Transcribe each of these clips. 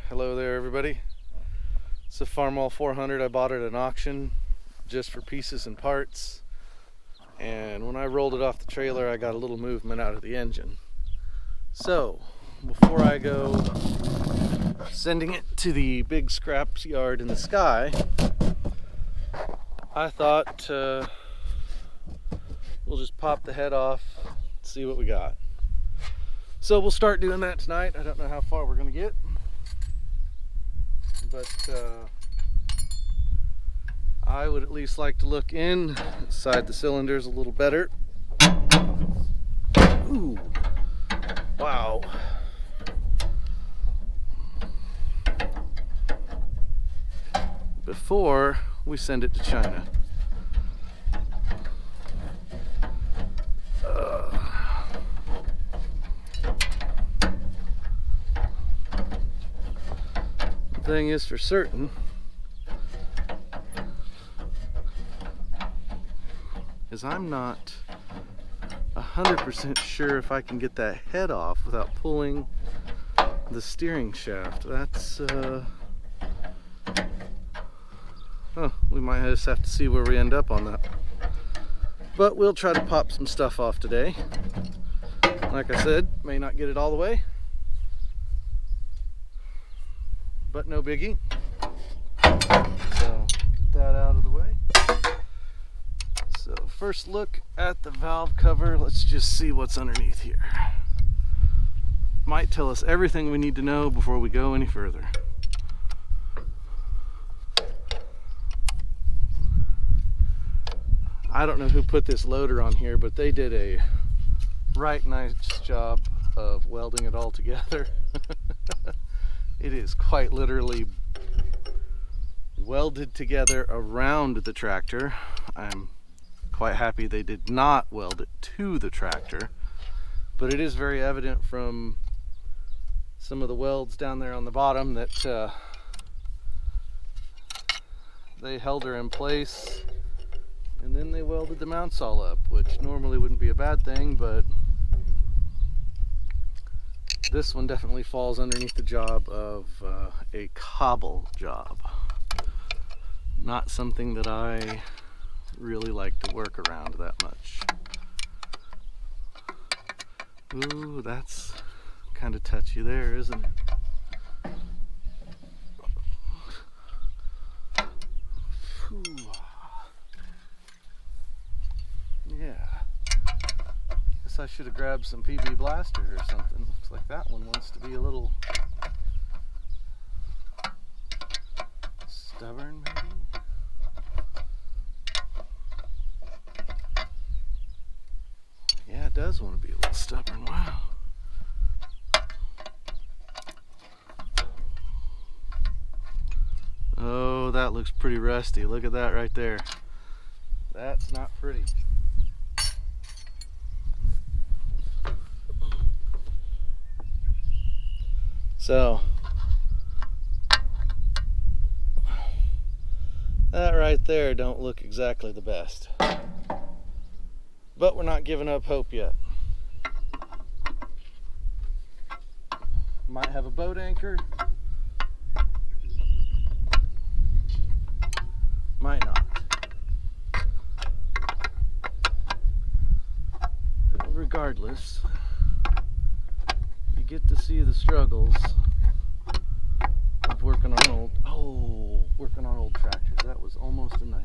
Hello there, everybody. It's a Farmall 400. I bought it at an auction just for pieces and parts, and when I rolled it off the trailer I got a little movement out of the engine. So before I go sending it to the big scraps yard in the sky, I thought we'll just pop the head off, see what we got. So we'll start doing that tonight. I don't know how far we're going to get, but I would at least like to look inside the cylinders a little better. Ooh, wow. Before we send it to China. The thing is for certain is I'm not 100% sure if I can get that head off without pulling the steering shaft. That's we might just have to see where we end up on that. But we'll try to pop some stuff off today. Like I said, may not get it all the way, but no biggie. So get that out of the way. So first look at the valve cover. Let's just see what's underneath here. Might tell us everything we need to know before we go any further. I don't know who put this loader on here, but they did a right nice job of welding it all together. It is quite literally welded together around the tractor. I'm quite happy they did not weld it to the tractor, but it is very evident from some of the welds down there on the bottom that they held her in place and then they welded the mounts all up, which normally wouldn't be a bad thing, but this one definitely falls underneath the job of a cobble job. Not something that I really like to work around that much. Ooh, that's kind of touchy there, isn't it? Whew. Yeah. Guess I should have grabbed some PB Blaster or something. Looks like that one wants to be a little stubborn, maybe? Yeah, it does want to be a little stubborn. Wow. Oh, that looks pretty rusty. Look at that right there. That's not pretty. So that right there don't look exactly the best, but we're not giving up hope yet. Might have a boat anchor, might not. Regardless, you get to see the struggles of working on old tractors. That was almost a nail.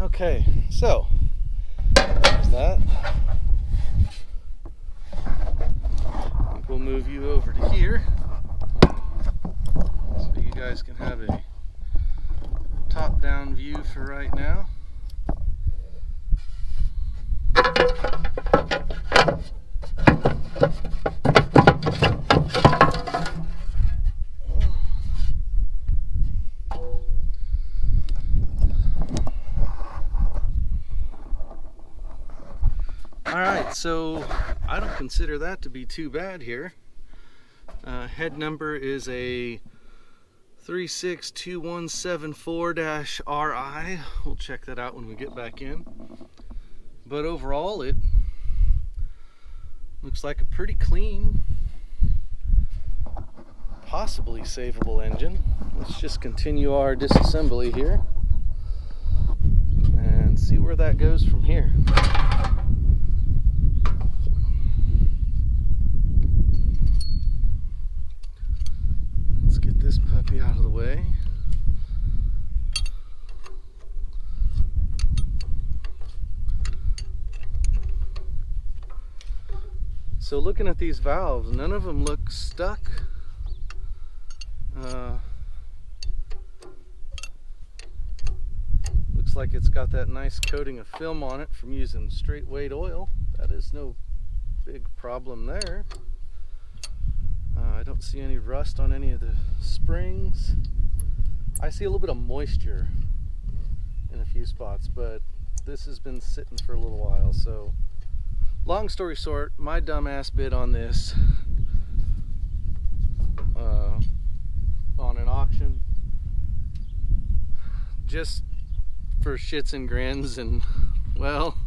Okay, so there's that. I think we'll move you over to here so you guys can have a top-down view for right now. Alright, so I don't consider that to be too bad here. Head number is a 362174-RI. We'll check that out when we get back in. But overall, it looks like a pretty clean, possibly savable engine. Let's just continue our disassembly here and see where that goes from here. Let's get this puppy out of the way. So looking at these valves, none of them look stuck. Looks like it's got that nice coating of film on it from using straight weight oil. That is no big problem there. I don't see any rust on any of the springs. I see a little bit of moisture in a few spots, but this has been sitting for a little while. So long story short, my dumbass bid on this on an auction just for shits and grins, and well,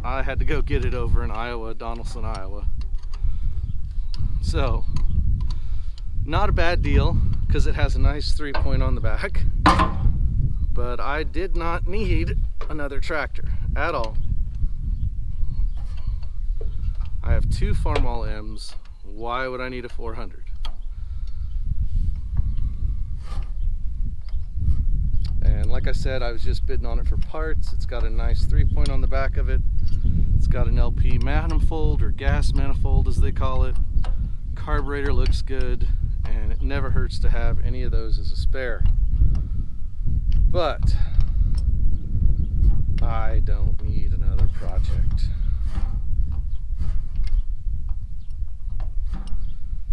I had to go get it over in Iowa, Donaldson, Iowa. So not a bad deal because it has a nice 3-point on the back, but I did not need another tractor at all. I have 2 Farmall M's. Why would I need a 400? And like I said, I was just bidding on it for parts. It's got a nice 3-point on the back of it. It's got an LP manifold, or gas manifold as they call it. Carburetor looks good, and it never hurts to have any of those as a spare. But I don't need another project.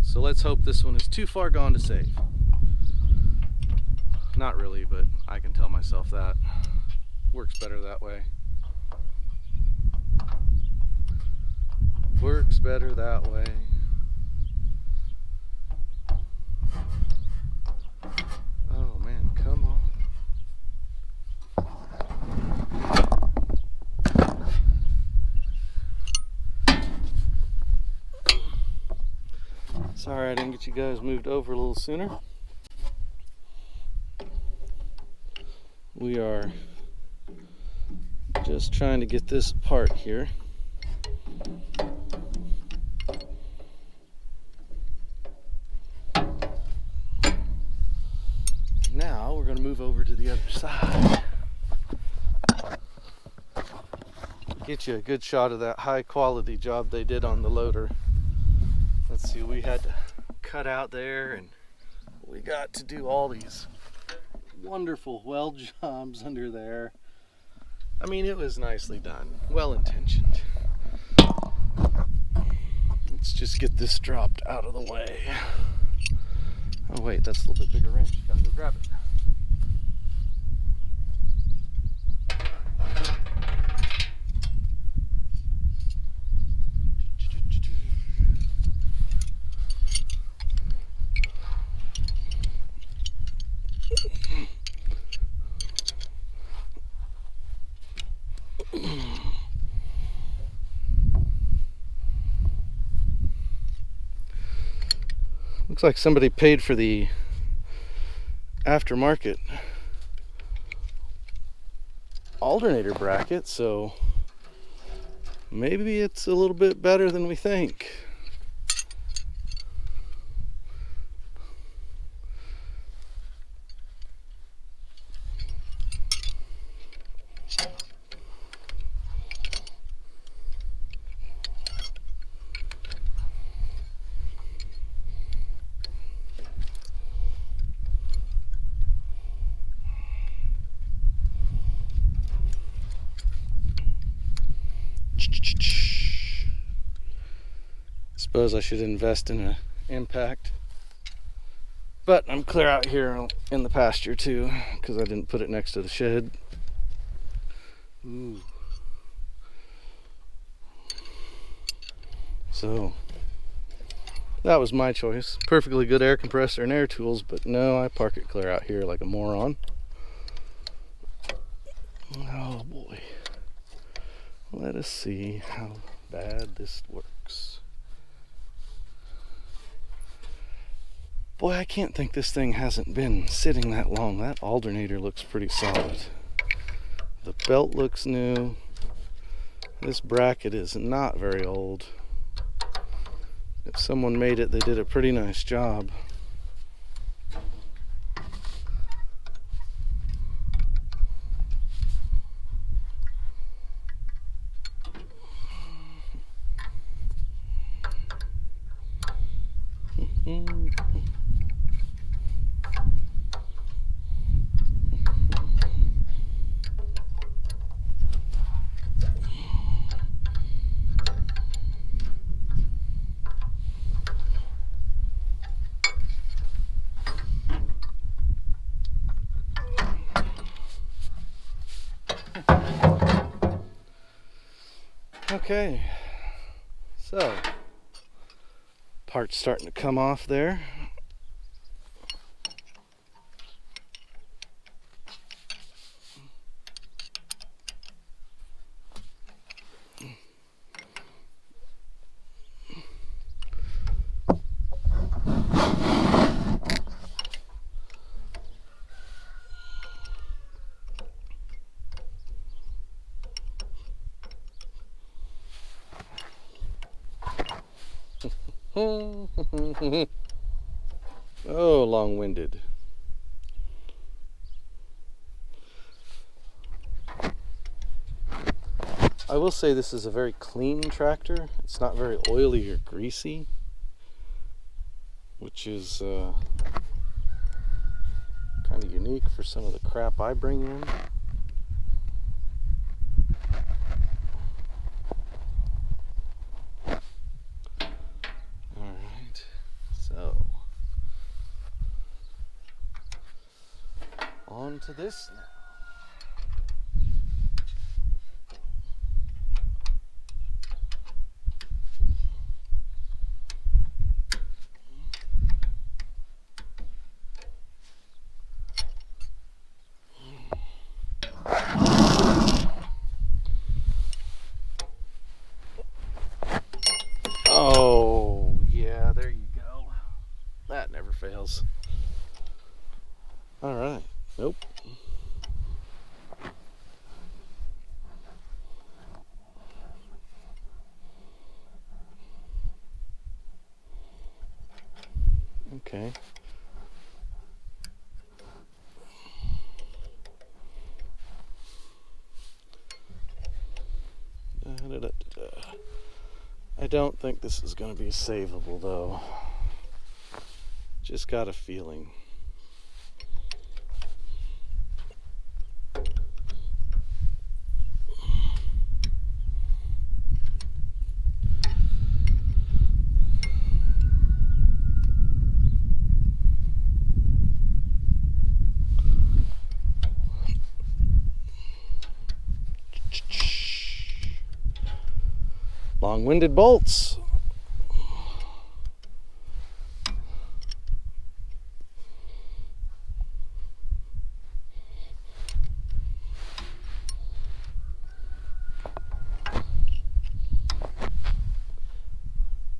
So let's hope this one is too far gone to save. Not really, but I can tell myself that. Works better that way. Works better that way. Oh man, come on. Sorry I didn't get you guys moved over a little sooner. We are just trying to get this apart here. Now we're going to move over to the other side. Get you a good shot of that high quality job they did on the loader. Let's see, we had to cut out there, and we got to do all these wonderful weld jobs under there. I mean, it was nicely done, well intentioned. Let's just get this dropped out of the way. Oh wait, that's a little bit bigger wrench. Gotta go grab it. Looks like somebody paid for the aftermarket alternator bracket, so maybe it's a little bit better than we think. Suppose I should invest in an impact, but I'm clear out here in the pasture too because I didn't put it next to the shed. Ooh. So that was my choice. Perfectly good air compressor and air tools, but no, I park it clear out here like a moron. Oh boy. Let us see how bad this works. Boy, I can't think this thing hasn't been sitting that long. That alternator looks pretty solid. The belt looks new. This bracket is not very old. If someone made it, they did a pretty nice job. Okay, so part's starting to come off there. Oh, long-winded. I will say this is a very clean tractor. It's not very oily or greasy, which is kind of unique for some of the crap I bring in. Alright, so on to this now. Oh, yeah, there you go. That never fails. All right. Nope. Okay. I don't think this is going to be savable, though. Just got a feeling. Long-winded bolts.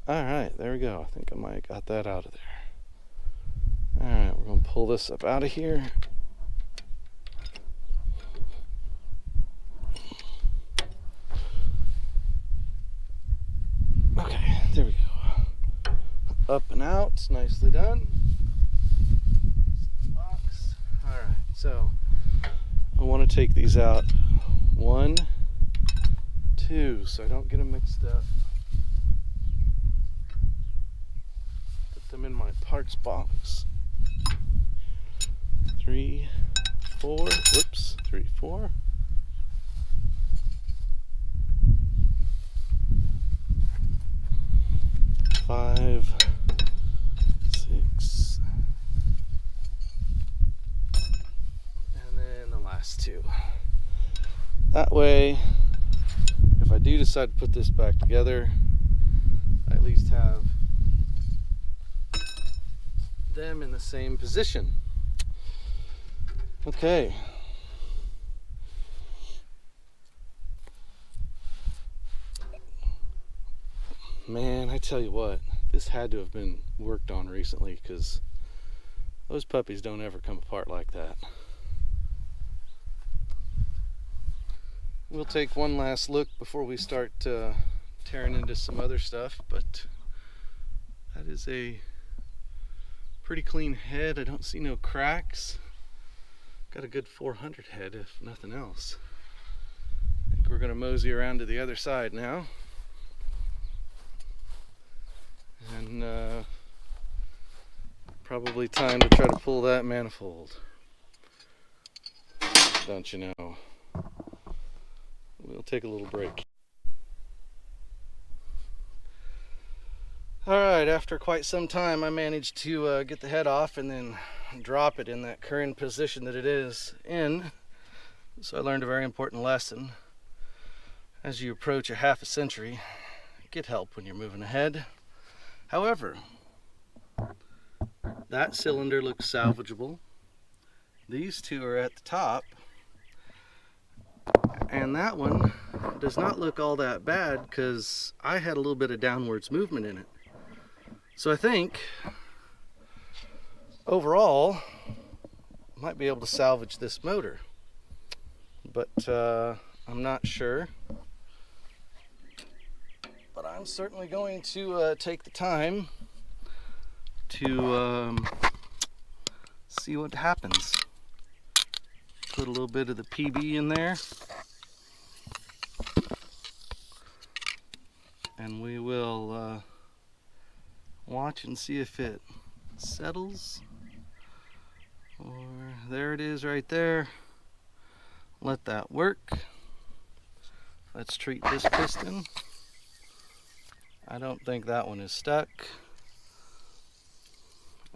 All right, there we go. I think I might have got that out of there. All right, we're going to pull this up out of here. Okay, there we go. Up and out, nicely done. Box. All right, so I want to take these out 1, 2, so I don't get them mixed up. Put them in my parts box. 3, 4, whoops, 3, 4. 5, 6, and then the last 2. That way, if I do decide to put this back together, I them in the same position. Okay. Man, I tell you what, this had to have been worked on recently, because those puppies don't ever come apart like that. We'll take one last look before we start tearing into some other stuff, but that is a pretty clean head. I don't see no cracks. Got a good 400 head, if nothing else. I think we're going to mosey around to the other side now. And probably time to try to pull that manifold. Don't you know? We'll take a little break. Alright, after quite some time I managed to get the head off and then drop it in that current position that it is in. So I learned a very important lesson. As you approach a half a century, get help when you're moving ahead. However, that cylinder looks salvageable. These two are at the top. And that one does not look all that bad because I had a little bit of downwards movement in it. So I think overall I might be able to salvage this motor, but I'm not sure. But I'm certainly going to take the time to see what happens. Put a little bit of the PB in there, and we will watch and see if it settles. Or there it is right there. Let that work. Let's treat this piston. I don't think that one is stuck.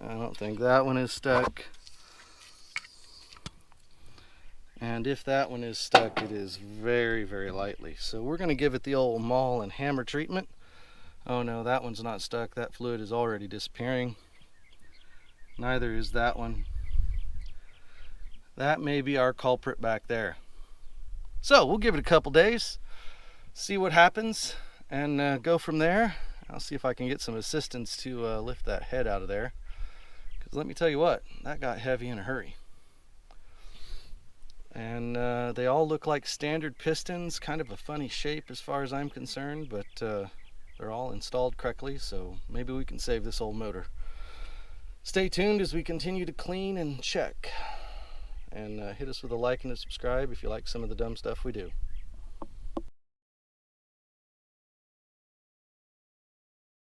I don't think that one is stuck. And if that one is stuck, it is very, very lightly. So we're going to give it the old maul and hammer treatment. Oh no, that one's not stuck. That fluid is already disappearing. Neither is that one. That may be our culprit back there. So we'll give it a couple days, see what happens, and go from there. I'll see if I can get some assistance to lift that head out of there. Because let me tell you what, that got heavy in a hurry. And they all look like standard pistons, kind of a funny shape as far as I'm concerned, but they're all installed correctly, so maybe we can save this old motor. Stay tuned as we continue to clean and check. And hit us with a like and a subscribe if you like some of the dumb stuff we do.